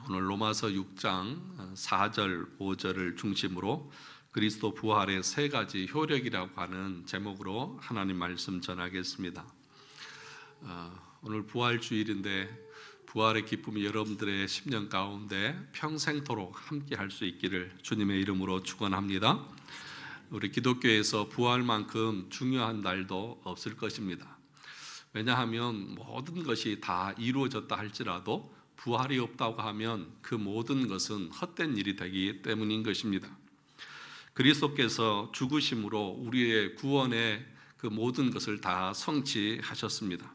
오늘 로마서 6장 4절, 5절을 중심으로 그리스도 부활의 세 가지 효력이라고 하는 제목으로 하나님 말씀 전하겠습니다. 오늘 부활주일인데 부활의 기쁨이 여러분들의 10년 가운데 평생토록 함께 할 수 있기를 주님의 이름으로 축원합니다. 우리 기독교에서 부활만큼 중요한 날도 없을 것입니다. 왜냐하면 모든 것이 다 이루어졌다 할지라도 부활이 없다고 하면 그 모든 것은 헛된 일이 되기 때문인 것입니다. 그리스도께서 죽으심으로 우리의 구원의 그 모든 것을 다 성취하셨습니다.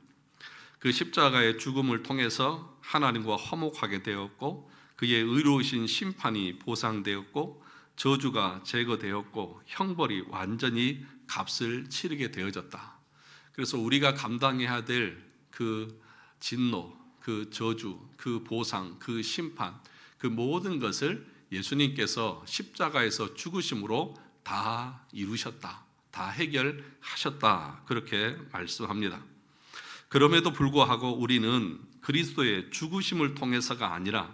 그 십자가의 죽음을 통해서 하나님과 화목하게 되었고, 그의 의로우신 심판이 보상되었고, 저주가 제거되었고, 형벌이 완전히 값을 치르게 되어졌다. 그래서 우리가 감당해야 될 그 진노, 그 저주, 그 보상, 그 심판, 그 모든 것을 예수님께서 십자가에서 죽으심으로 다 이루셨다, 다 해결하셨다, 그렇게 말씀합니다. 그럼에도 불구하고 우리는 그리스도의 죽으심을 통해서가 아니라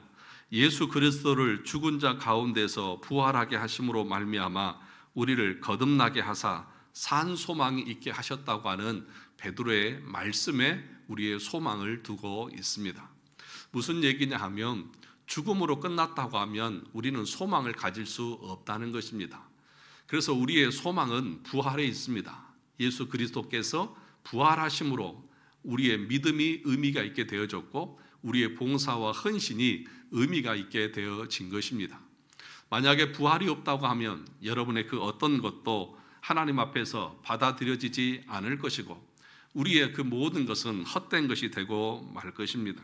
예수 그리스도를 죽은 자 가운데서 부활하게 하심으로 말미암아 우리를 거듭나게 하사 산 소망이 있게 하셨다고 하는 베드로의 말씀에 우리의 소망을 두고 있습니다. 무슨 얘기냐 하면 죽음으로 끝났다고 하면 우리는 소망을 가질 수 없다는 것입니다. 그래서 우리의 소망은 부활에 있습니다. 예수 그리스도께서 부활하심으로 우리의 믿음이 의미가 있게 되어졌고, 우리의 봉사와 헌신이 의미가 있게 되어진 것입니다. 만약에 부활이 없다고 하면 여러분의 그 어떤 것도 하나님 앞에서 받아들여지지 않을 것이고, 우리의 그 모든 것은 헛된 것이 되고 말 것입니다.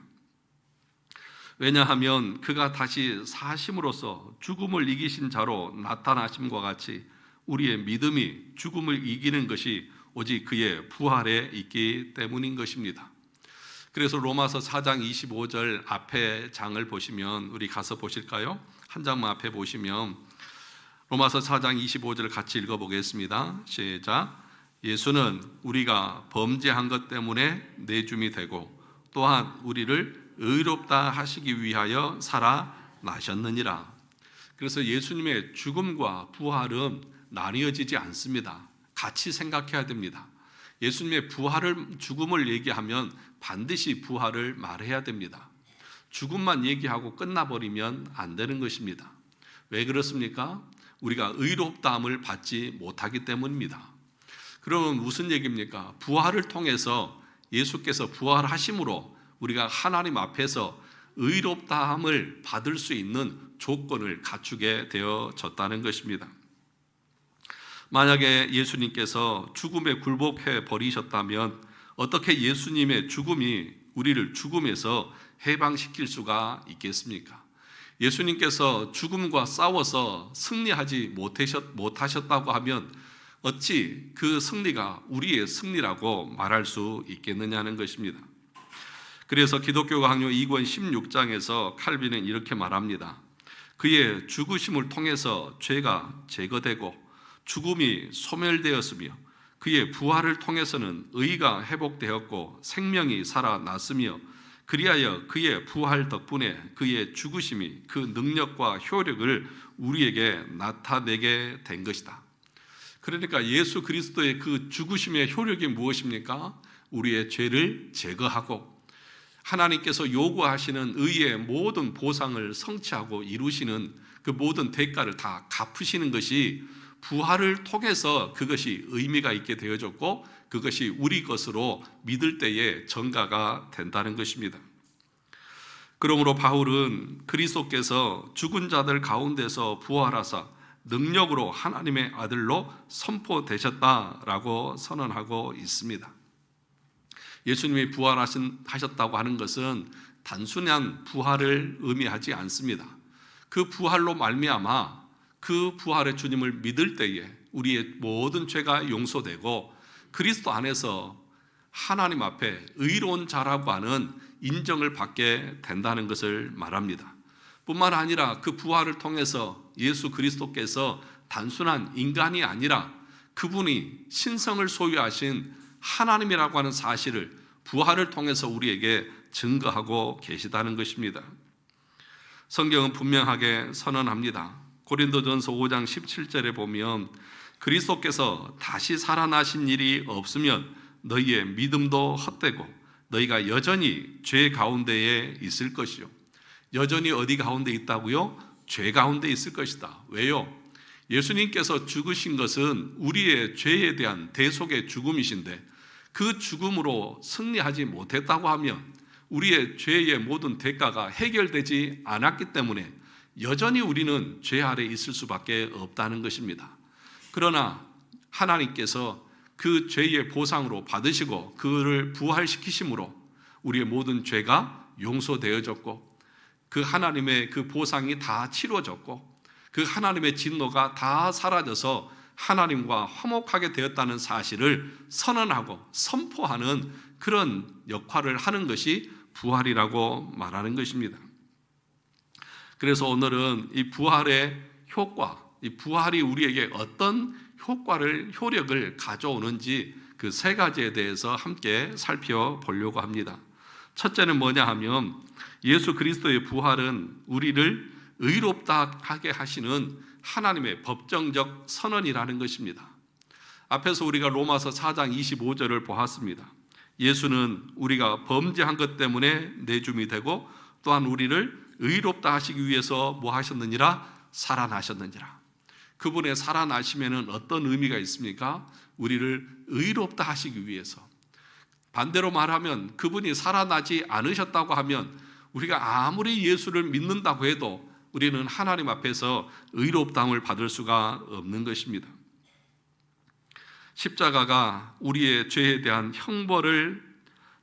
왜냐하면 그가 다시 사심으로써 죽음을 이기신 자로 나타나심과 같이 우리의 믿음이 죽음을 이기는 것이 오직 그의 부활에 있기 때문인 것입니다. 그래서 로마서 4장 25절 앞에 장을 보시면, 우리 가서 보실까요? 한 장만 앞에 보시면 로마서 4장 25절을 같이 읽어보겠습니다. 시작. 예수는 우리가 범죄한 것 때문에 내줌이 되고 또한 우리를 의롭다 하시기 위하여 살아나셨느니라. 그래서 예수님의 죽음과 부활은 나뉘어지지 않습니다. 같이 생각해야 됩니다. 예수님의 죽음을 얘기하면 반드시 부활을 말해야 됩니다. 죽음만 얘기하고 끝나버리면 안 되는 것입니다. 왜 그렇습니까? 우리가 의롭다함을 받지 못하기 때문입니다. 그러면 무슨 얘기입니까? 부활을 통해서 예수께서 부활하심으로 우리가 하나님 앞에서 의롭다함을 받을 수 있는 조건을 갖추게 되어졌다는 것입니다. 만약에 예수님께서 죽음에 굴복해 버리셨다면 어떻게 예수님의 죽음이 우리를 죽음에서 해방시킬 수가 있겠습니까? 예수님께서 죽음과 싸워서 승리하지 못하셨다고 하면 어찌 그 승리가 우리의 승리라고 말할 수 있겠느냐는 것입니다. 그래서 기독교 강요 2권 16장에서 칼빈은 이렇게 말합니다. 그의 죽으심을 통해서 죄가 제거되고 죽음이 소멸되었으며 그의 부활을 통해서는 의가 회복되었고 생명이 살아났으며 그리하여 그의 부활 덕분에 그의 죽으심이 그 능력과 효력을 우리에게 나타내게 된 것이다. 그러니까 예수 그리스도의 그 죽으심의 효력이 무엇입니까? 우리의 죄를 제거하고 하나님께서 요구하시는 의의 모든 보상을 성취하고 이루시는 그 모든 대가를 다 갚으시는 것이 부활을 통해서 그것이 의미가 있게 되어졌고 그것이 우리 것으로 믿을 때에 전가가 된다는 것입니다. 그러므로 바울은 그리스도께서 죽은 자들 가운데서 부활하사 능력으로 하나님의 아들로 선포되셨다라고 선언하고 있습니다. 예수님이 부활하셨다고 하는 것은 단순한 부활을 의미하지 않습니다. 그 부활로 말미암아 그 부활의 주님을 믿을 때에 우리의 모든 죄가 용서되고 그리스도 안에서 하나님 앞에 의로운 자라고 하는 인정을 받게 된다는 것을 말합니다. 뿐만 아니라 그 부활을 통해서 예수 그리스도께서 단순한 인간이 아니라 그분이 신성을 소유하신 하나님이라고 하는 사실을 부활을 통해서 우리에게 증거하고 계시다는 것입니다. 성경은 분명하게 선언합니다. 고린도전서 5장 17절에 보면 그리스도께서 다시 살아나신 일이 없으면 너희의 믿음도 헛되고 너희가 여전히 죄 가운데에 있을 것이요. 여전히 어디 가운데 있다고요? 죄 가운데 있을 것이다. 왜요? 예수님께서 죽으신 것은 우리의 죄에 대한 대속의 죽음이신데 그 죽음으로 승리하지 못했다고 하면 우리의 죄의 모든 대가가 해결되지 않았기 때문에 여전히 우리는 죄 아래 있을 수밖에 없다는 것입니다. 그러나 하나님께서 그 죄의 보상으로 받으시고 그를 부활시키심으로 우리의 모든 죄가 용서되어졌고 그 하나님의 그 보상이 다 치루어졌고 그 하나님의 진노가 다 사라져서 하나님과 화목하게 되었다는 사실을 선언하고 선포하는 그런 역할을 하는 것이 부활이라고 말하는 것입니다. 그래서 오늘은 이 부활의 효과, 이 부활이 우리에게 어떤 효력을 가져오는지 그 세 가지에 대해서 함께 살펴보려고 합니다. 첫째는 뭐냐 하면 예수 그리스도의 부활은 우리를 의롭다 하게 하시는 하나님의 법정적 선언이라는 것입니다. 앞에서 우리가 로마서 4장 25절을 보았습니다. 예수는 우리가 범죄한 것 때문에 내줌이 되고 또한 우리를 의롭다 하시기 위해서 뭐 하셨느니라? 살아나셨느니라. 그분의 살아나심에는 어떤 의미가 있습니까? 우리를 의롭다 하시기 위해서. 반대로 말하면 그분이 살아나지 않으셨다고 하면 우리가 아무리 예수를 믿는다고 해도 우리는 하나님 앞에서 의롭다함을 받을 수가 없는 것입니다. 십자가가 우리의 죄에 대한 형벌을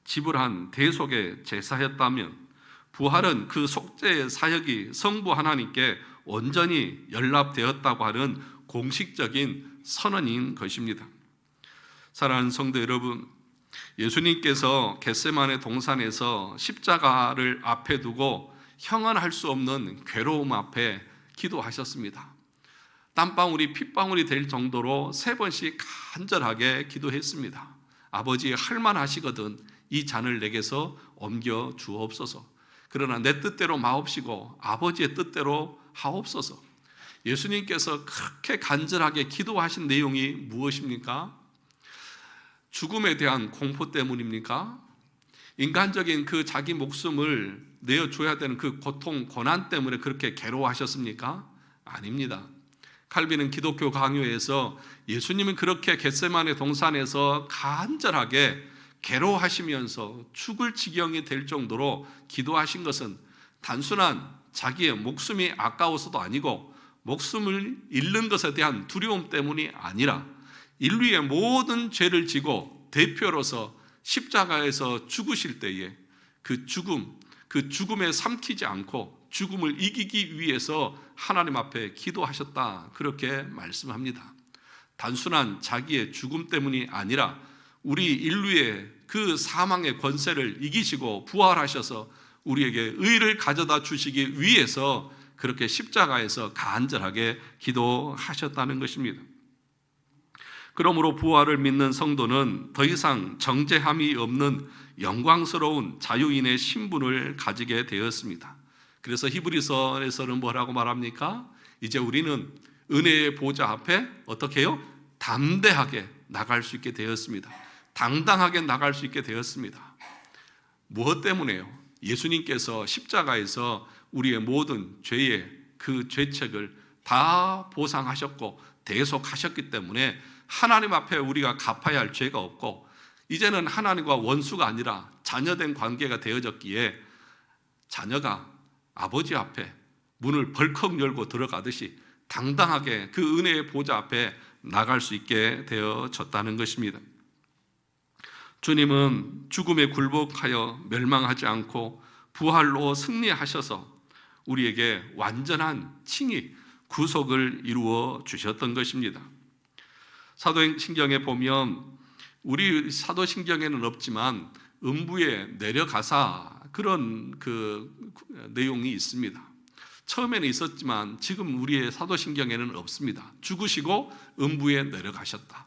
지불한 대속의 제사였다면 부활은 그 속죄의 사역이 성부 하나님께 온전히 연락되었다고 하는 공식적인 선언인 것입니다. 사랑하는 성도 여러분, 예수님께서 겟세마네 동산에서 십자가를 앞에 두고 형언할 수 없는 괴로움 앞에 기도하셨습니다. 땀방울이 핏방울이 될 정도로 3번씩 간절하게 기도했습니다. 아버지, 할만하시거든 이 잔을 내게서 옮겨 주옵소서. 그러나 내 뜻대로 마옵시고 아버지의 뜻대로 하옵소서. 예수님께서 그렇게 간절하게 기도하신 내용이 무엇입니까? 죽음에 대한 공포 때문입니까? 인간적인 그 자기 목숨을 내어줘야 되는 그 고통, 고난 때문에 그렇게 괴로워하셨습니까? 아닙니다. 칼빈은 기독교 강요에서 예수님은 그렇게 겟세마네 동산에서 간절하게 괴로워하시면서 죽을 지경이 될 정도로 기도하신 것은 단순한 자기의 목숨이 아까워서도 아니고 목숨을 잃는 것에 대한 두려움 때문이 아니라 인류의 모든 죄를 지고 대표로서 십자가에서 죽으실 때에 그 죽음에 삼키지 않고 죽음을 이기기 위해서 하나님 앞에 기도하셨다, 그렇게 말씀합니다. 단순한 자기의 죽음 때문이 아니라 우리 인류의 그 사망의 권세를 이기시고 부활하셔서 우리에게 의를 가져다 주시기 위해서 그렇게 십자가에서 간절하게 기도하셨다는 것입니다. 그러므로 부활을 믿는 성도는 더 이상 정죄함이 없는 영광스러운 자유인의 신분을 가지게 되었습니다. 그래서 히브리서에서는 뭐라고 말합니까? 이제 우리는 은혜의 보좌 앞에 어떻게 해요? 담대하게 나갈 수 있게 되었습니다. 당당하게 나갈 수 있게 되었습니다. 무엇 때문에요? 예수님께서 십자가에서 우리의 모든 죄의 그 죄책을 다 보상하셨고 대속하셨기 때문에 하나님 앞에 우리가 갚아야 할 죄가 없고 이제는 하나님과 원수가 아니라 자녀된 관계가 되어졌기에 자녀가 아버지 앞에 문을 벌컥 열고 들어가듯이 당당하게 그 은혜의 보좌 앞에 나갈 수 있게 되어졌다는 것입니다. 주님은 죽음에 굴복하여 멸망하지 않고 부활로 승리하셔서 우리에게 완전한 칭의, 구속을 이루어 주셨던 것입니다. 사도신경에 보면 우리 사도신경에는 없지만 음부에 내려가사 그런 그 내용이 있습니다. 처음에는 있었지만 지금 우리의 사도신경에는 없습니다. 죽으시고 음부에 내려가셨다.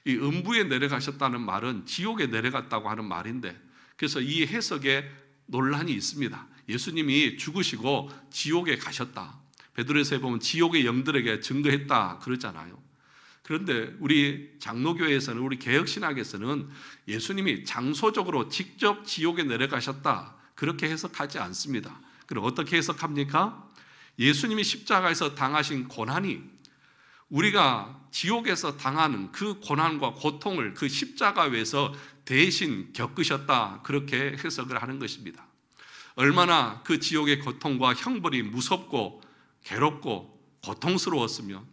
이 음부에 내려가셨다는 말은 지옥에 내려갔다고 하는 말인데, 그래서 이 해석에 논란이 있습니다. 예수님이 죽으시고 지옥에 가셨다. 베드로에서에 보면 지옥의 영들에게 증거했다 그러잖아요. 그런데 우리 장로교회에서는, 우리 개혁신학에서는 예수님이 장소적으로 직접 지옥에 내려가셨다 그렇게 해석하지 않습니다. 그럼 어떻게 해석합니까? 예수님이 십자가에서 당하신 고난이 우리가 지옥에서 당하는 그 고난과 고통을 그 십자가 위에서 대신 겪으셨다 그렇게 해석을 하는 것입니다. 얼마나 그 지옥의 고통과 형벌이 무섭고 괴롭고 고통스러웠으면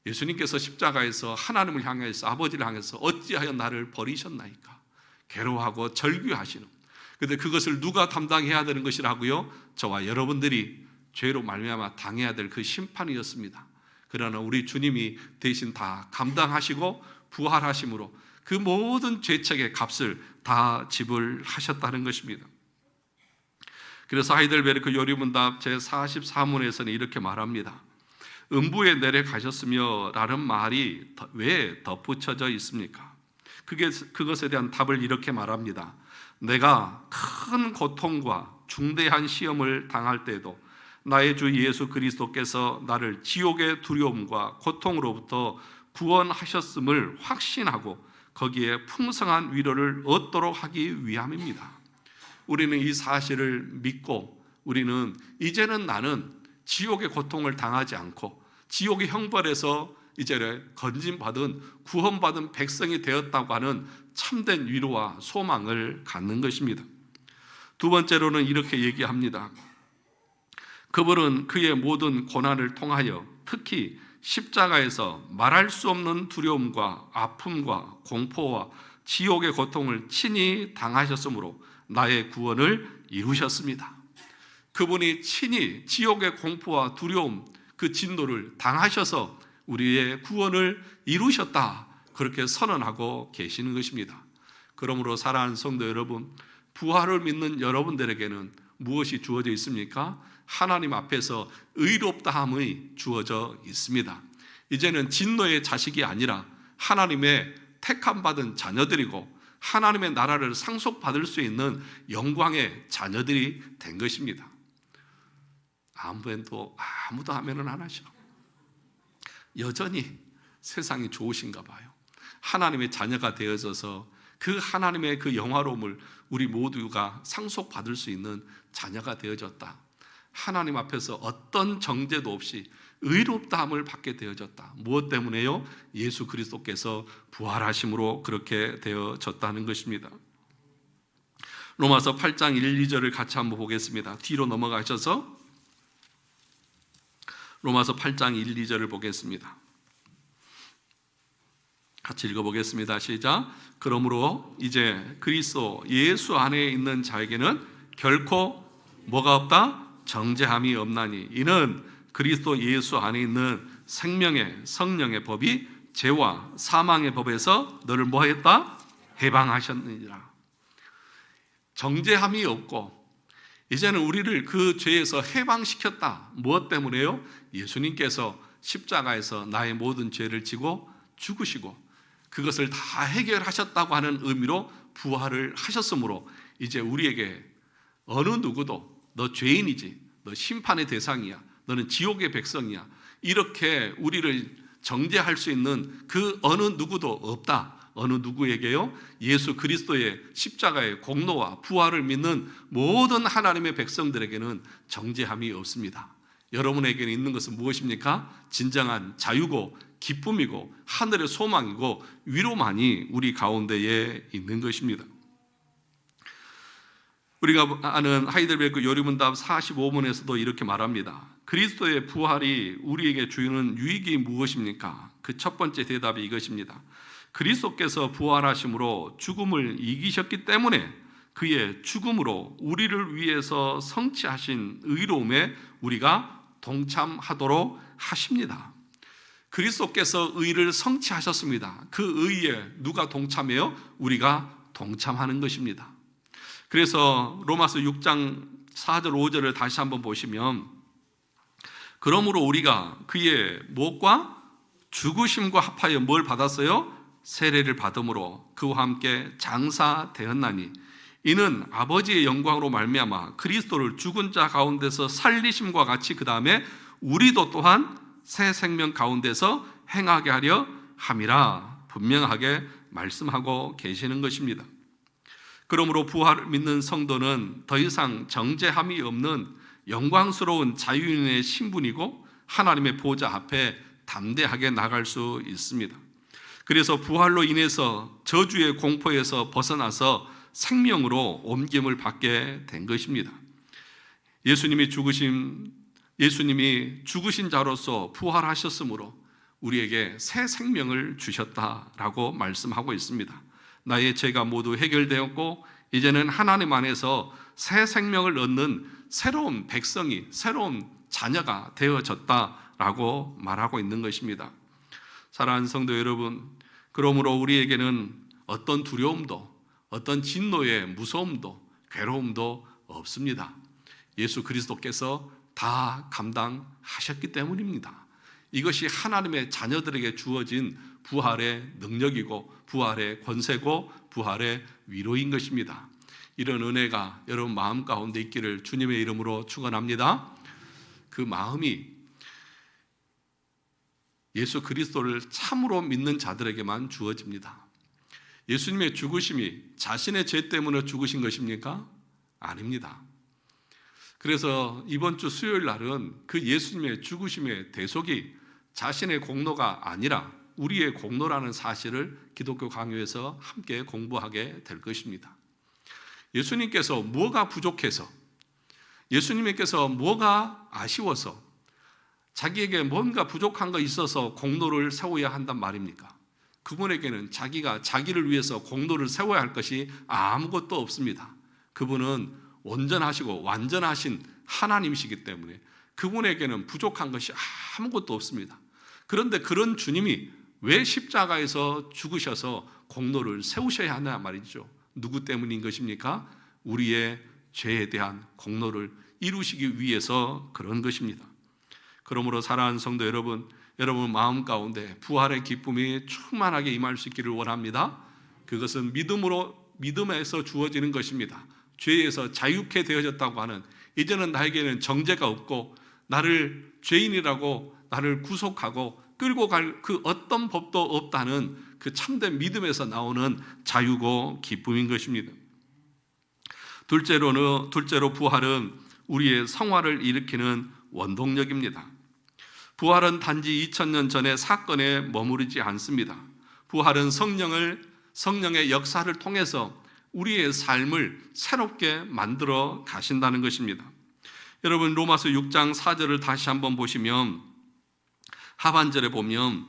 예수님께서 십자가에서 하나님을 향해서, 아버지를 향해서 어찌하여 나를 버리셨나이까 괴로워하고 절규하시는, 그런데 그것을 누가 담당해야 되는 것이라고요? 저와 여러분들이 죄로 말미암아 당해야 될 그 심판이었습니다. 그러나 우리 주님이 대신 다 감당하시고 부활하심으로 그 모든 죄책의 값을 다 지불하셨다는 것입니다. 그래서 하이델베르크 요리문답 제44문에서는 이렇게 말합니다. 음부에 내려가셨으며 라는 말이 왜 덧붙여져 있습니까? 그것에 대한 답을 이렇게 말합니다. 내가 큰 고통과 중대한 시험을 당할 때에도 나의 주 예수 그리스도께서 나를 지옥의 두려움과 고통으로부터 구원하셨음을 확신하고 거기에 풍성한 위로를 얻도록 하기 위함입니다. 우리는 이 사실을 믿고 우리는 이제는 나는 지옥의 고통을 당하지 않고 지옥의 형벌에서 이제 건진받은 구원받은 백성이 되었다고 하는 참된 위로와 소망을 갖는 것입니다. 두 번째로는 이렇게 얘기합니다. 그분은 그의 모든 고난을 통하여 특히 십자가에서 말할 수 없는 두려움과 아픔과 공포와 지옥의 고통을 친히 당하셨으므로 나의 구원을 이루셨습니다. 그분이 친히 지옥의 공포와 두려움, 그 진노를 당하셔서 우리의 구원을 이루셨다 그렇게 선언하고 계시는 것입니다. 그러므로 사랑하는 성도 여러분, 부활을 믿는 여러분들에게는 무엇이 주어져 있습니까? 하나님 앞에서 의롭다함이 주어져 있습니다. 이제는 진노의 자식이 아니라 하나님의 택함받은 자녀들이고 하나님의 나라를 상속받을 수 있는 영광의 자녀들이 된 것입니다. 아무도 아멘은 안 하셔. 여전히 세상이 좋으신가 봐요. 하나님의 자녀가 되어져서 그 하나님의 그 영화로움을 우리 모두가 상속받을 수 있는 자녀가 되어졌다. 하나님 앞에서 어떤 정죄도 없이 의롭다함을 받게 되어졌다. 무엇 때문에요? 예수 그리스도께서 부활하심으로 그렇게 되어졌다는 것입니다. 로마서 8장 1, 2절을 같이 한번 보겠습니다. 뒤로 넘어가셔서 로마서 8장 1, 2절을 보겠습니다. 같이 읽어보겠습니다. 시작. 그러므로 이제 그리스도 예수 안에 있는 자에게는 결코 뭐가 없다? 정죄함이 없나니 이는 그리스도 예수 안에 있는 생명의 성령의 법이 죄와 사망의 법에서 너를 뭐했다? 해방하셨느니라. 정죄함이 없고 이제는 우리를 그 죄에서 해방시켰다. 무엇 때문에요? 예수님께서 십자가에서 나의 모든 죄를 지고 죽으시고 그것을 다 해결하셨다고 하는 의미로 부활을 하셨으므로 이제 우리에게 어느 누구도 너 죄인이지, 너 심판의 대상이야, 너는 지옥의 백성이야, 이렇게 우리를 정죄할 수 있는 그 어느 누구도 없다. 어느 누구에게요? 예수 그리스도의 십자가의 공로와 부활을 믿는 모든 하나님의 백성들에게는 정죄함이 없습니다. 여러분에게는 있는 것은 무엇입니까? 진정한 자유고 기쁨이고 하늘의 소망이고 위로만이 우리 가운데에 있는 것입니다. 우리가 아는 하이델베르크 요리문답 45문에서도 이렇게 말합니다. 그리스도의 부활이 우리에게 주는 유익이 무엇입니까? 그 첫 번째 대답이 이것입니다. 그리스도께서 부활하심으로 죽음을 이기셨기 때문에 그의 죽음으로 우리를 위해서 성취하신 의로움에 우리가 동참하도록 하십니다. 그리스도께서 의를 성취하셨습니다. 그 의에 누가 동참해요? 우리가 동참하는 것입니다. 그래서 로마서 6장 4절 5절을 다시 한번 보시면 그러므로 우리가 그의 못과 죽으심과 합하여 뭘 받았어요? 세례를 받음으로 그와 함께 장사되었나니 이는 아버지의 영광으로 말미암아 그리스도를 죽은 자 가운데서 살리심과 같이 그 다음에 우리도 또한 새 생명 가운데서 행하게 하려 함이라 분명하게 말씀하고 계시는 것입니다. 그러므로 부활을 믿는 성도는 더 이상 정죄함이 없는 영광스러운 자유인의 신분이고 하나님의 보좌 앞에 담대하게 나갈 수 있습니다. 그래서 부활로 인해서 저주의 공포에서 벗어나서 생명으로 옮김을 받게 된 것입니다. 예수님이 죽으신 자로서 부활하셨으므로 우리에게 새 생명을 주셨다라고 말씀하고 있습니다. 나의 죄가 모두 해결되었고 이제는 하나님 안에서 새 생명을 얻는 새로운 백성이, 새로운 자녀가 되어졌다라고 말하고 있는 것입니다. 사랑하는 성도 여러분, 그러므로 우리에게는 어떤 두려움도, 어떤 진노의 무서움도, 괴로움도 없습니다. 예수 그리스도께서 다 감당하셨기 때문입니다. 이것이 하나님의 자녀들에게 주어진 부활의 능력이고 부활의 권세고 부활의 위로인 것입니다. 이런 은혜가 여러분 마음 가운데 있기를 주님의 이름으로 축원합니다. 그 마음이 예수 그리스도를 참으로 믿는 자들에게만 주어집니다. 예수님의 죽으심이 자신의 죄 때문에 죽으신 것입니까? 아닙니다. 그래서 이번 주 수요일 날은 그 예수님의 죽으심의 대속이 자신의 공로가 아니라 우리의 공로라는 사실을 기독교 강요에서 함께 공부하게 될 것입니다. 예수님께서 뭐가 부족해서, 예수님께서 뭐가 아쉬워서, 자기에게 뭔가 부족한 거 있어서 공로를 세워야 한단 말입니까? 그분에게는 자기가 자기를 위해서 공로를 세워야 할 것이 아무것도 없습니다. 그분은 온전하시고 완전하신 하나님이시기 때문에 그분에게는 부족한 것이 아무것도 없습니다. 그런데 그런 주님이 왜 십자가에서 죽으셔서 공로를 세우셔야 하냐 말이죠. 누구 때문인 것입니까? 우리의 죄에 대한 공로를 이루시기 위해서 그런 것입니다. 그러므로 사랑하는 성도 여러분, 여러분 마음 가운데 부활의 기쁨이 충만하게 임할 수 있기를 원합니다. 그것은 믿음에서 주어지는 것입니다. 죄에서 자유케 되어졌다고 하는, 이제는 나에게는 정죄가 없고 나를 죄인이라고 나를 구속하고 끌고 갈 그 어떤 법도 없다는 그 참된 믿음에서 나오는 자유고 기쁨인 것입니다. 둘째로 부활은 우리의 성화를 일으키는 원동력입니다. 부활은 단지 2000년 전의 사건에 머무르지 않습니다. 부활은 성령의 역사를 통해서 우리의 삶을 새롭게 만들어 가신다는 것입니다. 여러분 로마서 6장 4절을 다시 한번 보시면 하반절에 보면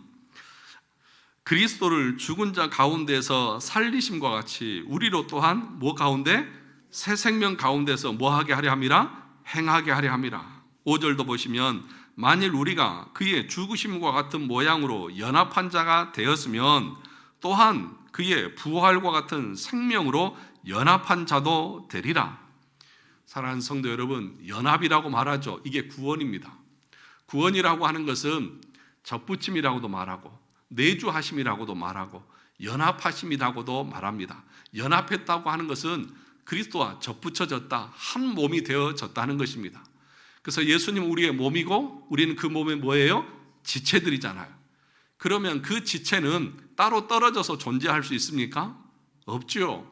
그리스도를 죽은 자 가운데서 살리심과 같이 우리로 또한 뭐 가운데? 새 생명 가운데서 뭐 하게 하려 함이라? 행하게 하려 함이라. 5절도 보시면 만일 우리가 그의 죽으심과 같은 모양으로 연합한 자가 되었으면 또한 그의 부활과 같은 생명으로 연합한 자도 되리라. 사랑하는 성도 여러분, 연합이라고 말하죠. 이게 구원입니다. 구원이라고 하는 것은 접붙임이라고도 말하고 내주하심이라고도 말하고 연합하심이라고도 말합니다. 연합했다고 하는 것은 그리스도와 접붙여졌다, 한 몸이 되어졌다는 것입니다. 그래서 예수님 우리의 몸이고 우리는 그 몸의 뭐예요? 지체들이잖아요. 그러면 그 지체는 따로 떨어져서 존재할 수 있습니까? 없죠.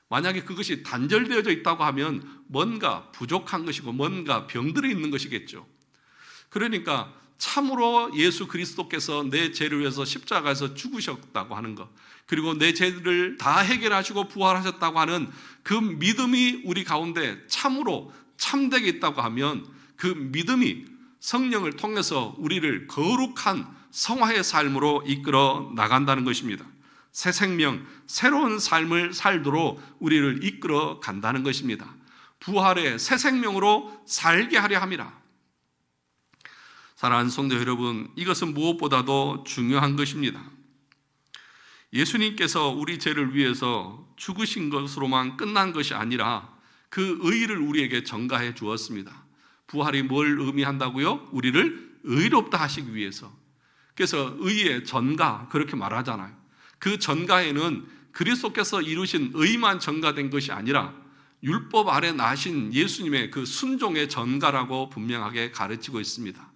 만약에 그것이 단절되어져 있다고 하면 뭔가 부족한 것이고 뭔가 병들어 있는 것이겠죠. 그러니까 참으로 예수 그리스도께서 내 죄를 위해서 십자가에서 죽으셨다고 하는 것, 그리고 내 죄를 다 해결하시고 부활하셨다고 하는 그 믿음이 우리 가운데 참으로 참되게 있다고 하면 그 믿음이 성령을 통해서 우리를 거룩한 성화의 삶으로 이끌어 나간다는 것입니다. 새 생명, 새로운 삶을 살도록 우리를 이끌어 간다는 것입니다. 부활의 새 생명으로 살게 하려 함이라. 사랑하는 성도 여러분, 이것은 무엇보다도 중요한 것입니다. 예수님께서 우리 죄를 위해서 죽으신 것으로만 끝난 것이 아니라 그 의의를 우리에게 전가해 주었습니다. 부활이 뭘 의미한다고요? 우리를 의롭다 하시기 위해서. 그래서 의의 전가 그렇게 말하잖아요. 그 전가에는 그리스도께서 이루신 의만 전가된 것이 아니라 율법 아래 나신 예수님의 그 순종의 전가라고 분명하게 가르치고 있습니다.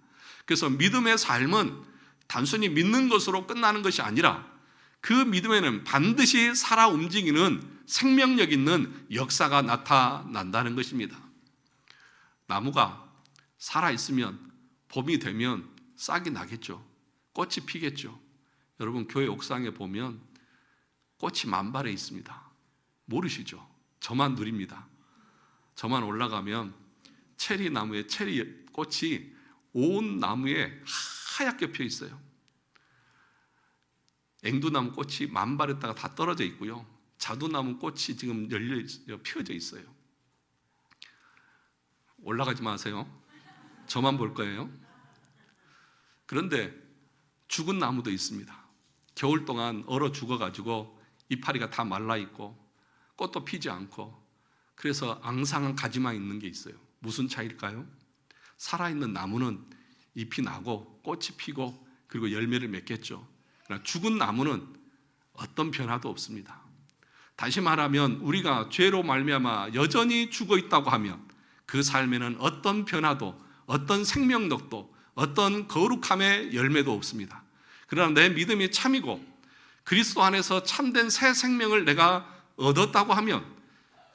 그래서 믿음의 삶은 단순히 믿는 것으로 끝나는 것이 아니라 그 믿음에는 반드시 살아 움직이는 생명력 있는 역사가 나타난다는 것입니다. 나무가 살아있으면 봄이 되면 싹이 나겠죠. 꽃이 피겠죠. 여러분 교회 옥상에 보면 꽃이 만발해 있습니다. 모르시죠? 저만 누립니다. 저만 올라가면 체리 나무에 체리 꽃이 온 나무에 하얗게 펴 있어요. 앵두나무 꽃이 만발했다가 다 떨어져 있고요. 자두나무 꽃이 지금 펴져 있어요. 올라가지 마세요. 저만 볼 거예요. 그런데 죽은 나무도 있습니다. 겨울 동안 얼어 죽어가지고 이파리가 다 말라있고 꽃도 피지 않고 그래서 앙상한 가지만 있는 게 있어요. 무슨 차이일까요? 살아있는 나무는 잎이 나고 꽃이 피고 그리고 열매를 맺겠죠. 그러나 죽은 나무는 어떤 변화도 없습니다. 다시 말하면 우리가 죄로 말미암아 여전히 죽어 있다고 하면 그 삶에는 어떤 변화도 어떤 생명력도 어떤 거룩함의 열매도 없습니다. 그러나 내 믿음이 참이고 그리스도 안에서 참된 새 생명을 내가 얻었다고 하면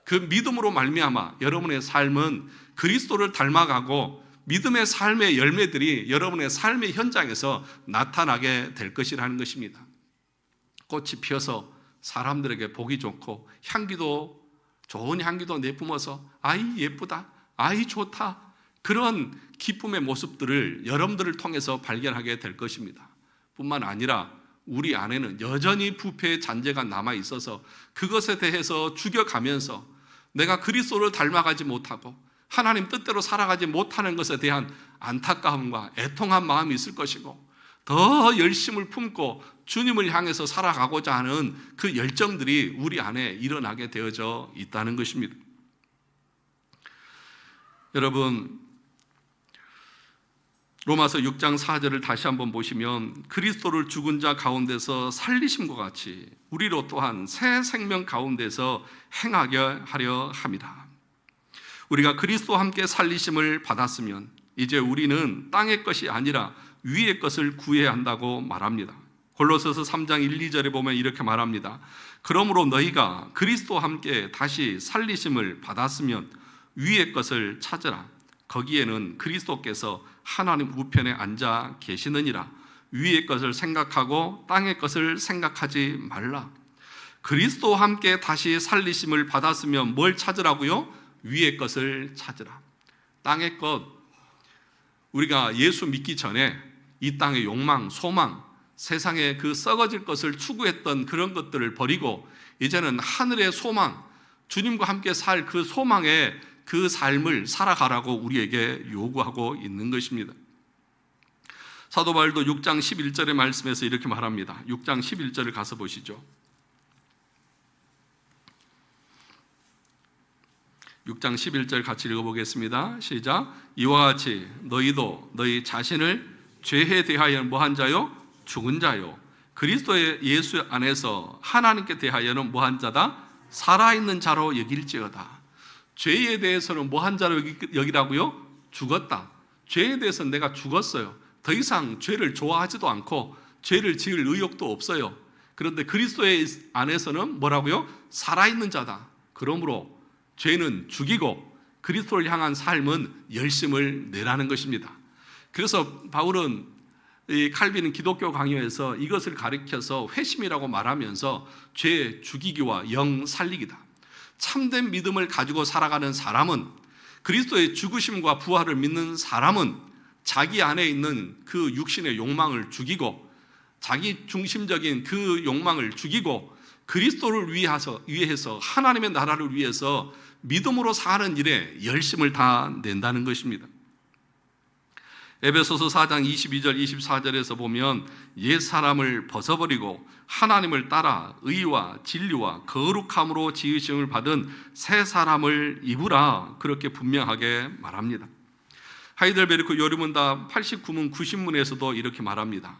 그 믿음으로 말미암아 여러분의 삶은 그리스도를 닮아가고 믿음의 삶의 열매들이 여러분의 삶의 현장에서 나타나게 될 것이라는 것입니다. 꽃이 피어서 사람들에게 보기 좋고 좋은 향기도 내뿜어서 아이 예쁘다, 아이 좋다 그런 기쁨의 모습들을 여러분들을 통해서 발견하게 될 것입니다. 뿐만 아니라 우리 안에는 여전히 부패의 잔재가 남아 있어서 그것에 대해서 죽여가면서 내가 그리스도를 닮아가지 못하고 하나님 뜻대로 살아가지 못하는 것에 대한 안타까움과 애통한 마음이 있을 것이고 더 열심을 품고 주님을 향해서 살아가고자 하는 그 열정들이 우리 안에 일어나게 되어져 있다는 것입니다. 여러분 로마서 6장 4절을 다시 한번 보시면 그리스도를 죽은 자 가운데서 살리심과 같이 우리로 또한 새 생명 가운데서 행하게 하려 함이라. 우리가 그리스도와 함께 살리심을 받았으면 이제 우리는 땅의 것이 아니라 위의 것을 구해야 한다고 말합니다. 골로새서 3장 1, 2절에 보면 이렇게 말합니다. 그러므로 너희가 그리스도와 함께 다시 살리심을 받았으면 위의 것을 찾으라. 거기에는 그리스도께서 하나님 우편에 앉아 계시느니라. 위의 것을 생각하고 땅의 것을 생각하지 말라. 그리스도와 함께 다시 살리심을 받았으면 뭘 찾으라고요? 위의 것을 찾으라. 땅의 것, 우리가 예수 믿기 전에 이 땅의 욕망, 소망, 세상에 그 썩어질 것을 추구했던 그런 것들을 버리고 이제는 하늘의 소망, 주님과 함께 살 그 소망의 그 삶을 살아가라고 우리에게 요구하고 있는 것입니다. 사도 바울도 6장 11절의 말씀에서 이렇게 말합니다. 6장 11절을 가서 보시죠. 6장 11절 같이 읽어보겠습니다. 시작. 이와 같이 너희도 너희 자신을 죄에 대하여 뭐한 자요? 죽은 자요. 그리스도의 예수 안에서 하나님께 대하여는 뭐한 자다? 살아있는 자로 여길지어다. 죄에 대해서는 뭐한 자로 여기라고요? 죽었다. 죄에 대해서는 내가 죽었어요. 더 이상 죄를 좋아하지도 않고 죄를 지을 의욕도 없어요. 그런데 그리스도의 안에서는 뭐라고요? 살아있는 자다. 그러므로 죄는 죽이고 그리스도를 향한 삶은 열심을 내라는 것입니다. 그래서 바울은 이 칼빈은 기독교 강요에서 이것을 가리켜서 회심이라고 말하면서 죄 죽이기와 영 살리기다. 참된 믿음을 가지고 살아가는 사람은 그리스도의 죽으심과 부활을 믿는 사람은 자기 안에 있는 그 육신의 욕망을 죽이고 자기 중심적인 그 욕망을 죽이고 그리스도를 위해서 하나님의 나라를 위해서 믿음으로 사는 일에 열심을 다 낸다는 것입니다. 에베소서 4장 22절 24절에서 보면 옛 사람을 벗어버리고 하나님을 따라 의와 진리와 거룩함으로 지으심을 받은 새 사람을 입으라 그렇게 분명하게 말합니다. 하이델베르크 요르문답 89문 90문에서도 이렇게 말합니다.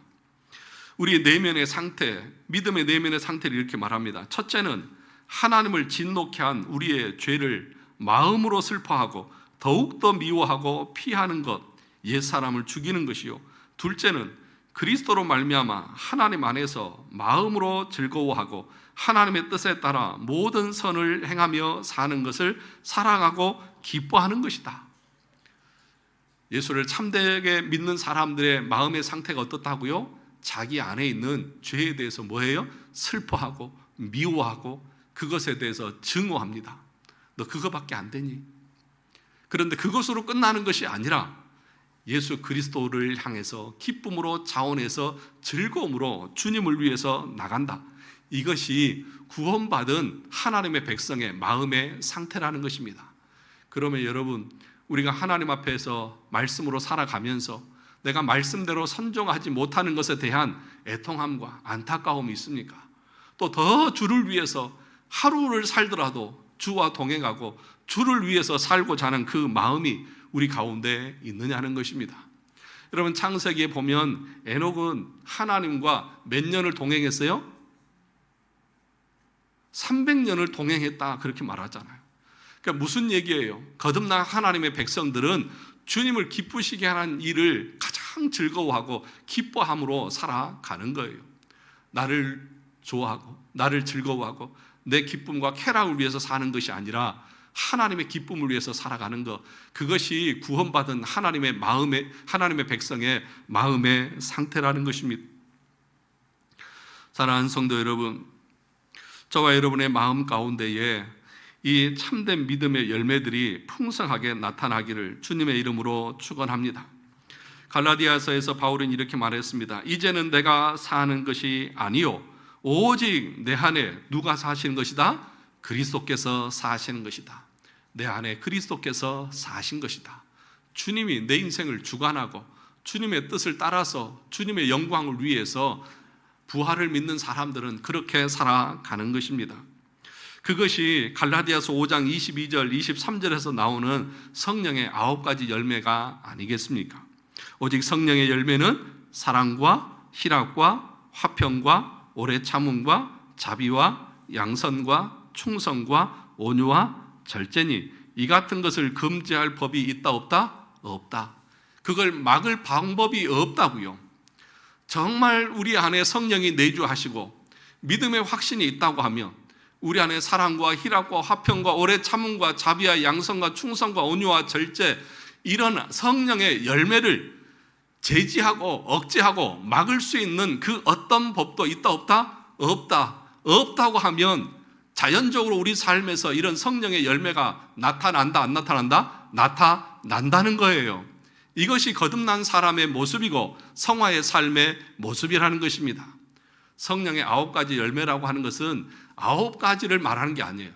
우리의 내면의 상태, 믿음의 내면의 상태를 이렇게 말합니다. 첫째는 하나님을 진노케 한 우리의 죄를 마음으로 슬퍼하고 더욱더 미워하고 피하는 것, 옛사람을 죽이는 것이요. 둘째는 그리스도로 말미암아 하나님 안에서 마음으로 즐거워하고 하나님의 뜻에 따라 모든 선을 행하며 사는 것을 사랑하고 기뻐하는 것이다. 예수를 참되게 믿는 사람들의 마음의 상태가 어떻다고요? 자기 안에 있는 죄에 대해서 뭐예요? 슬퍼하고 미워하고 그것에 대해서 증오합니다. 너 그거밖에 안 되니? 그런데 그것으로 끝나는 것이 아니라 예수 그리스도를 향해서 기쁨으로 자원해서 즐거움으로 주님을 위해서 나간다. 이것이 구원받은 하나님의 백성의 마음의 상태라는 것입니다. 그러면 여러분, 우리가 하나님 앞에서 말씀으로 살아가면서 내가 말씀대로 선종하지 못하는 것에 대한 애통함과 안타까움이 있습니까? 또 더 주를 위해서 하루를 살더라도 주와 동행하고 주를 위해서 살고자 하는 그 마음이 우리 가운데 있느냐는 것입니다. 여러분, 창세기에 보면 에녹은 하나님과 몇 년을 동행했어요? 300년을 동행했다, 그렇게 말하잖아요. 그러니까 무슨 얘기예요? 거듭난 하나님의 백성들은 주님을 기쁘시게 하는 일을 가장 즐거워하고 기뻐함으로 살아가는 거예요. 나를 좋아하고 나를 즐거워하고 내 기쁨과 쾌락을 위해서 사는 것이 아니라 하나님의 기쁨을 위해서 살아가는 것, 그것이 구원받은 하나님의 백성의 마음의 상태라는 것입니다. 사랑하는 성도 여러분, 저와 여러분의 마음 가운데에 이 참된 믿음의 열매들이 풍성하게 나타나기를 주님의 이름으로 축원합니다. 갈라디아서에서 바울은 이렇게 말했습니다. 이제는 내가 사는 것이 아니요 오직 내 안에 누가 사시는 것이다? 그리스도께서 사시는 것이다. 내 안에 그리스도께서 사신 것이다. 주님이 내 인생을 주관하고 주님의 뜻을 따라서 주님의 영광을 위해서 부활을 믿는 사람들은 그렇게 살아가는 것입니다. 그것이 갈라디아서 5장 22절, 23절에서 나오는 성령의 9가지 열매가 아니겠습니까? 오직 성령의 열매는 사랑과 희락과 화평과 오래 참음과 자비와 양선과 충성과 온유와 절제니 이 같은 것을 금지할 법이 있다 없다? 없다. 그걸 막을 방법이 없다고요. 정말 우리 안에 성령이 내주하시고 믿음의 확신이 있다고 하면 우리 안에 사랑과 희락과 화평과 오래 참음과 자비와 양선과 충성과 온유와 절제, 이런 성령의 열매를 제지하고 억제하고 막을 수 있는 그 어떤 법도 있다 없다? 없다. 없다고 하면 자연적으로 우리 삶에서 이런 성령의 열매가 나타난다 안 나타난다? 나타난다는 거예요. 이것이 거듭난 사람의 모습이고 성화의 삶의 모습이라는 것입니다. 성령의 9가지 열매라고 하는 것은 9가지를 말하는 게 아니에요.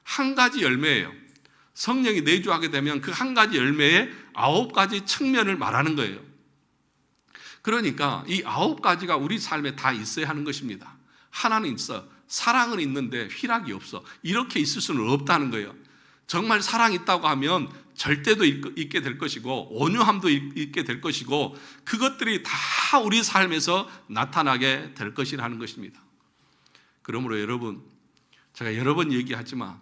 한 가지 열매예요. 성령이 내주하게 되면 그 한 가지 열매의 9가지 측면을 말하는 거예요. 그러니까 이 9가지가 우리 삶에 다 있어야 하는 것입니다. 하나는 있어. 사랑은 있는데 희락이 없어. 이렇게 있을 수는 없다는 거예요. 정말 사랑이 있다고 하면 절대도 있게 될 것이고 온유함도 있게 될 것이고 그것들이 다 우리 삶에서 나타나게 될 것이라는 것입니다. 그러므로 여러분, 제가 여러 번 얘기하지만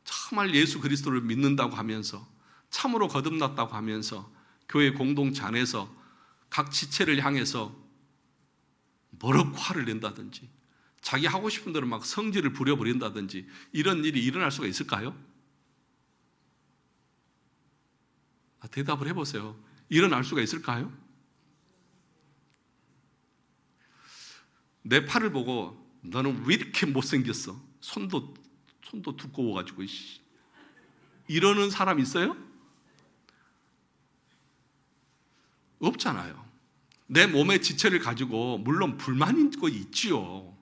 정말 예수 그리스도를 믿는다고 하면서 참으로 거듭났다고 하면서 교회 공동체 안에서 각 지체를 향해서 뭐라고 화를 낸다든지 자기 하고 싶은 대로 막 성질을 부려버린다든지 이런 일이 일어날 수가 있을까요? 대답을 해보세요. 일어날 수가 있을까요? 내 팔을 보고 너는 왜 이렇게 못생겼어? 손도 두꺼워가지고 이러는 사람 있어요? 없잖아요. 내 몸의 지체를 가지고 물론 불만인 거 있지요.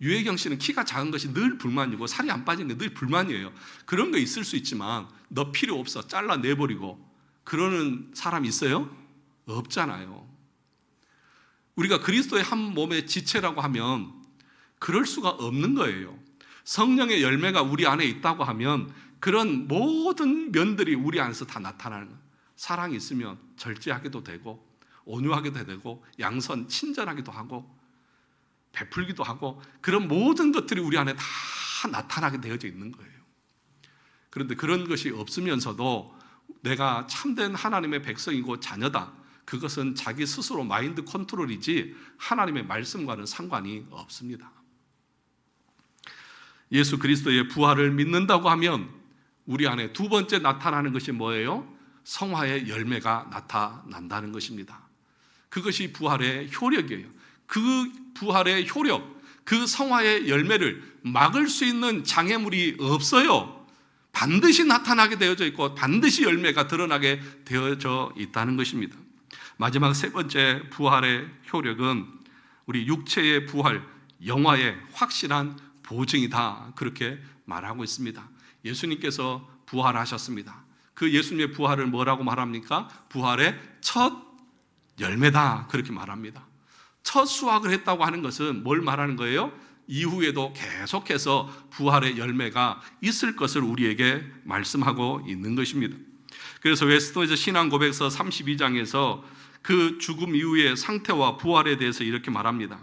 유혜경 씨는 키가 작은 것이 늘 불만이고 살이 안 빠진 게 늘 불만이에요. 그런 거 있을 수 있지만 너 필요 없어 잘라내버리고 그러는 사람 있어요? 없잖아요. 우리가 그리스도의 한 몸의 지체라고 하면 그럴 수가 없는 거예요. 성령의 열매가 우리 안에 있다고 하면 그런 모든 면들이 우리 안에서 다 나타나는 거예요. 사랑이 있으면 절제하게도 되고 온유하게도 되고 양선, 친절하기도 하고 베풀기도 하고 그런 모든 것들이 우리 안에 다 나타나게 되어져 있는 거예요. 그런데 그런 것이 없으면서도 내가 참된 하나님의 백성이고 자녀다, 그것은 자기 스스로 마인드 컨트롤이지 하나님의 말씀과는 상관이 없습니다. 예수 그리스도의 부활을 믿는다고 하면 우리 안에 두 번째 나타나는 것이 뭐예요? 성화의 열매가 나타난다는 것입니다. 그것이 부활의 효력이에요. 그 부활의 효력, 그 성화의 열매를 막을 수 있는 장애물이 없어요. 반드시 나타나게 되어져 있고 반드시 열매가 드러나게 되어져 있다는 것입니다. 마지막 세 번째 부활의 효력은 우리 육체의 부활, 영화의 확실한 보증이다, 그렇게 말하고 있습니다. 예수님께서 부활하셨습니다. 그 예수님의 부활을 뭐라고 말합니까? 부활의 첫 열매다, 그렇게 말합니다. 첫 수확을 했다고 하는 것은 뭘 말하는 거예요? 이후에도 계속해서 부활의 열매가 있을 것을 우리에게 말씀하고 있는 것입니다. 그래서 웨스트민스터 신앙고백서 32장에서 그 죽음 이후의 상태와 부활에 대해서 이렇게 말합니다.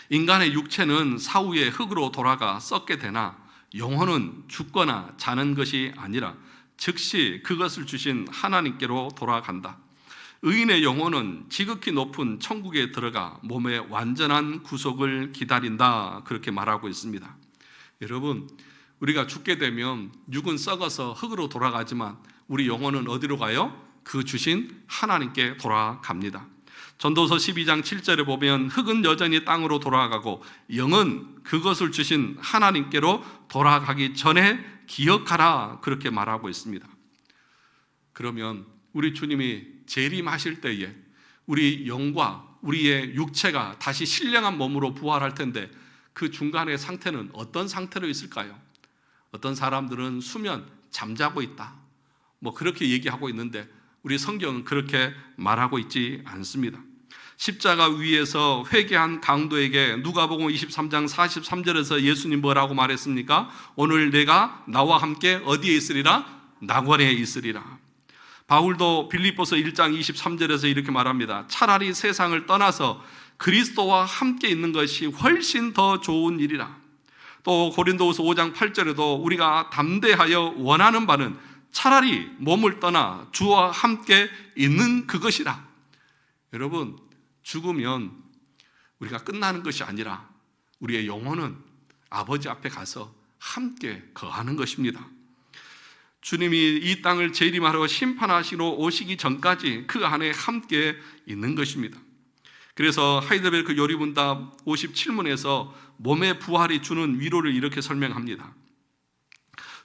인간의 육체는 사후에 흙으로 돌아가 썩게 되나 영혼은 죽거나 자는 것이 아니라 즉시 그것을 주신 하나님께로 돌아간다. 의인의 영혼은 지극히 높은 천국에 들어가 몸의 완전한 구속을 기다린다, 그렇게 말하고 있습니다. 여러분, 우리가 죽게 되면 육은 썩어서 흙으로 돌아가지만 우리 영혼은 어디로 가요? 그 주신 하나님께 돌아갑니다. 전도서 12장 7절에 보면 흙은 여전히 땅으로 돌아가고 영은 그것을 주신 하나님께로 돌아가기 전에 기억하라, 그렇게 말하고 있습니다. 그러면 우리 주님이 재림하실 때에 우리 영과 우리의 육체가 다시 신령한 몸으로 부활할 텐데 그 중간의 상태는 어떤 상태로 있을까요? 어떤 사람들은 수면, 잠자고 있다, 뭐 그렇게 얘기하고 있는데 우리 성경은 그렇게 말하고 있지 않습니다. 십자가 위에서 회개한 강도에게 누가복음 23장 43절에서 예수님 뭐라고 말했습니까? 오늘 내가 나와 함께 어디에 있으리라? 낙원에 있으리라. 바울도 빌립보서 1장 23절에서 이렇게 말합니다. 차라리 세상을 떠나서 그리스도와 함께 있는 것이 훨씬 더 좋은 일이라. 또 고린도후서 5장 8절에도 우리가 담대하여 원하는 바는 차라리 몸을 떠나 주와 함께 있는 그것이라. 여러분, 죽으면 우리가 끝나는 것이 아니라 우리의 영혼은 아버지 앞에 가서 함께 거하는 것입니다. 주님이 이 땅을 재림하러 심판하시러 오시기 전까지 그 안에 함께 있는 것입니다. 그래서 하이델베르크 요리문답 57문에서 몸의 부활이 주는 위로를 이렇게 설명합니다.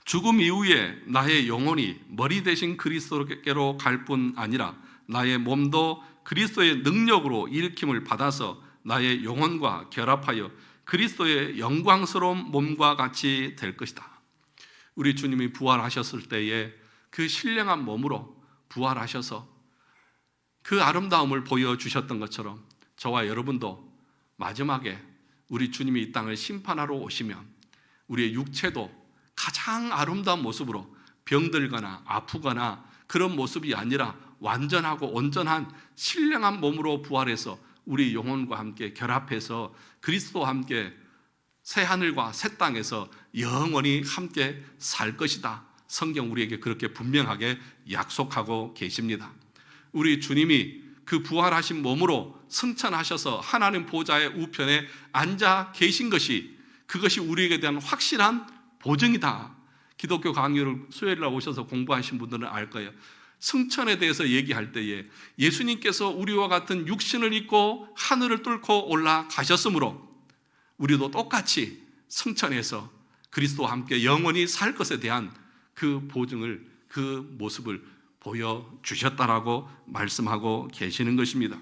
죽음 이후에 나의 영혼이 머리 대신 그리스도께로 갈 뿐 아니라 나의 몸도 그리스도의 능력으로 일으킴을 받아서 나의 영혼과 결합하여 그리스도의 영광스러운 몸과 같이 될 것이다. 우리 주님이 부활하셨을 때에 그 신령한 몸으로 부활하셔서 그 아름다움을 보여주셨던 것처럼 저와 여러분도 마지막에 우리 주님이 이 땅을 심판하러 오시면 우리의 육체도 가장 아름다운 모습으로 병들거나 아프거나 그런 모습이 아니라 완전하고 온전한 신령한 몸으로 부활해서 우리 영혼과 함께 결합해서 그리스도와 함께 새 하늘과 새 땅에서 영원히 함께 살 것이다. 성경 우리에게 그렇게 분명하게 약속하고 계십니다. 우리 주님이 그 부활하신 몸으로 승천하셔서 하나님 보좌의 우편에 앉아 계신 것이, 그것이 우리에게 대한 확실한 보증이다. 기독교 강의를 수요일날 오셔서 공부하신 분들은 알 거예요. 승천에 대해서 얘기할 때에 예수님께서 우리와 같은 육신을 입고 하늘을 뚫고 올라가셨으므로 우리도 똑같이 승천해서 그리스도와 함께 영원히 살 것에 대한 그 보증을, 그 모습을 보여주셨다라고 말씀하고 계시는 것입니다.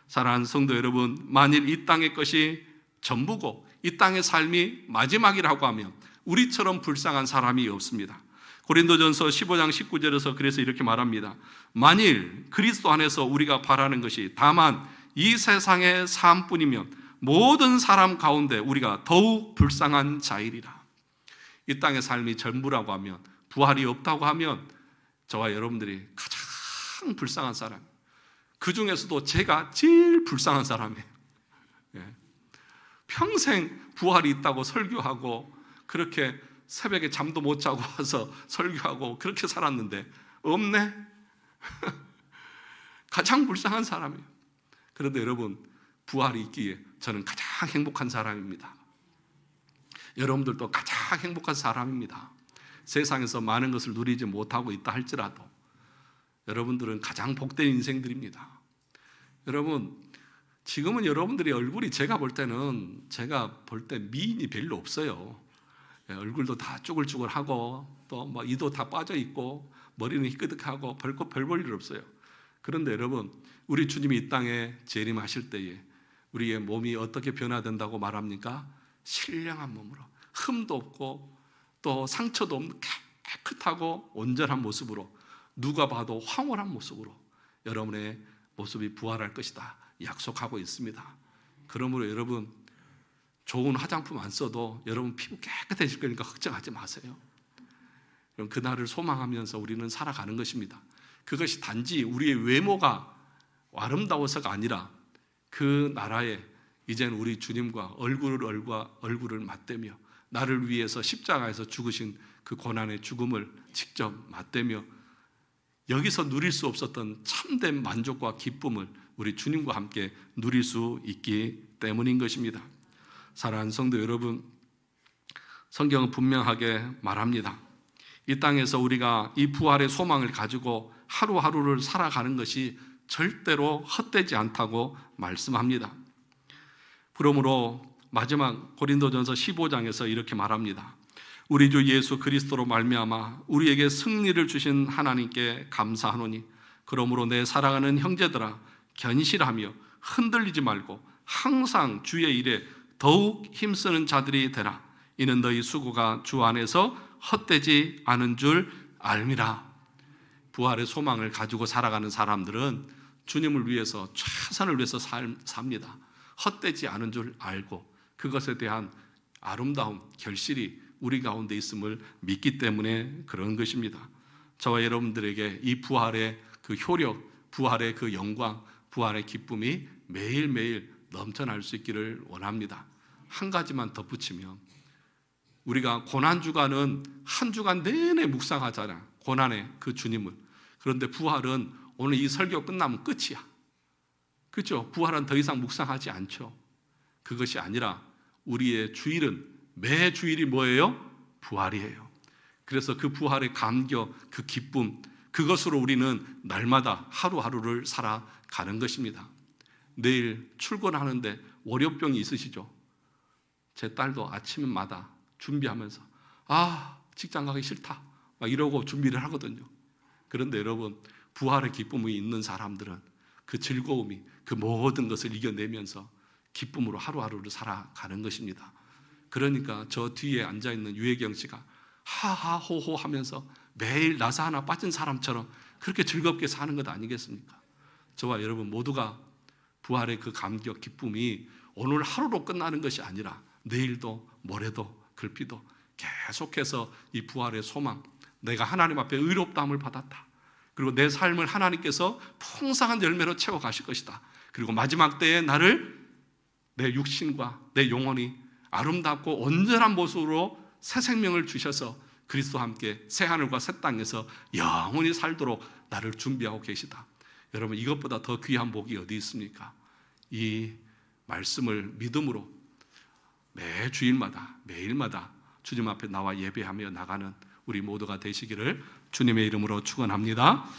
사랑하는 성도 여러분, 만일 이 땅의 것이 전부고 이 땅의 삶이 마지막이라고 하면 우리처럼 불쌍한 사람이 없습니다. 고린도전서 15장 19절에서 그래서 이렇게 말합니다. 만일 그리스도 안에서 우리가 바라는 것이 다만 이 세상의 삶뿐이면 모든 사람 가운데 우리가 더욱 불쌍한 자이리라. 이 땅의 삶이 전부라고 하면, 부활이 없다고 하면 저와 여러분들이 가장 불쌍한 사람, 그 중에서도 제가 제일 불쌍한 사람이에요. 평생 부활이 있다고 설교하고 그렇게 새벽에 잠도 못 자고 와서 설교하고 그렇게 살았는데 없네. 가장 불쌍한 사람이에요. 그런데 여러분, 부활이 있기에 저는 가장 행복한 사람입니다. 여러분들도 가장 행복한 사람입니다. 세상에서 많은 것을 누리지 못하고 있다 할지라도 여러분들은 가장 복된 인생들입니다. 여러분, 지금은 여러분들의 얼굴이 제가 볼 때 미인이 별로 없어요. 얼굴도 다 쭈글쭈글하고 또 뭐 이도 다 빠져 있고 머리는 희끗하고 별 볼 일 없어요. 그런데 여러분, 우리 주님이 이 땅에 재림하실 때에 우리의 몸이 어떻게 변화된다고 말합니까? 신령한 몸으로, 흠도 없고 또 상처도 없는 깨끗하고 온전한 모습으로, 누가 봐도 황홀한 모습으로 여러분의 모습이 부활할 것이다 약속하고 있습니다. 그러므로 여러분, 좋은 화장품 안 써도 여러분 피부 깨끗해질 거니까 걱정하지 마세요. 그날을 소망하면서 우리는 살아가는 것입니다. 그것이 단지 우리의 외모가 아름다워서가 아니라 그 나라에 이제는 우리 주님과 얼굴을 맞대며 나를 위해서 십자가에서 죽으신 그 고난의 죽음을 직접 맞대며 여기서 누릴 수 없었던 참된 만족과 기쁨을 우리 주님과 함께 누릴 수 있기 때문인 것입니다. 사랑하는 성도 여러분, 성경은 분명하게 말합니다. 이 땅에서 우리가 이 부활의 소망을 가지고 하루하루를 살아가는 것이 절대로 헛되지 않다고 말씀합니다. 그러므로 마지막 고린도전서 15장에서 이렇게 말합니다. 우리 주 예수 그리스도로 말미암아 우리에게 승리를 주신 하나님께 감사하노니 그러므로 내 사랑하는 형제들아 견실하며 흔들리지 말고 항상 주의 일에 더욱 힘쓰는 자들이 되라. 이는 너희 수고가 주 안에서 헛되지 않은 줄 알미라. 부활의 소망을 가지고 살아가는 사람들은 주님을 위해서 최선을 위해서 삽니다. 헛되지 않은 줄 알고 그것에 대한 아름다움, 결실이 우리 가운데 있음을 믿기 때문에 그런 것입니다. 저와 여러분들에게 이 부활의 그 효력, 부활의 그 영광, 부활의 기쁨이 매일매일 넘쳐날 수 있기를 원합니다. 한 가지만 덧붙이면, 우리가 고난주간은 한 주간 내내 묵상하잖아, 고난의 그 주님을. 그런데 부활은 오늘 이 설교 끝나면 끝이야. 그렇죠? 부활은 더 이상 묵상하지 않죠. 그것이 아니라 우리의 주일은, 매 주일이 뭐예요? 부활이에요. 그래서 그 부활의 감격, 그 기쁨, 그것으로 우리는 날마다 하루하루를 살아가는 것입니다. 내일 출근하는데 월요병이 있으시죠? 제 딸도 아침마다 준비하면서 직장 가기 싫다 막 이러고 준비를 하거든요. 그런데 여러분, 부활의 기쁨이 있는 사람들은 그 즐거움이, 그 모든 것을 이겨내면서 기쁨으로 하루하루를 살아가는 것입니다. 그러니까 저 뒤에 앉아있는 유혜경 씨가 하하호호 하면서 매일 나사 하나 빠진 사람처럼 그렇게 즐겁게 사는 것 아니겠습니까? 저와 여러분 모두가 부활의 그 감격, 기쁨이 오늘 하루로 끝나는 것이 아니라 내일도 모레도 글피도 계속해서 이 부활의 소망, 내가 하나님 앞에 의롭다함을 받았다, 그리고 내 삶을 하나님께서 풍성한 열매로 채워가실 것이다, 그리고 마지막 때에 나를, 내 육신과 내 영혼이 아름답고 온전한 모습으로 새 생명을 주셔서 그리스도와 함께 새 하늘과 새 땅에서 영원히 살도록 나를 준비하고 계시다. 여러분, 이것보다 더 귀한 복이 어디 있습니까? 이 말씀을 믿음으로 매 주일마다, 매일마다 주님 앞에 나와 예배하며 나가는 우리 모두가 되시기를 주님의 이름으로 축원합니다.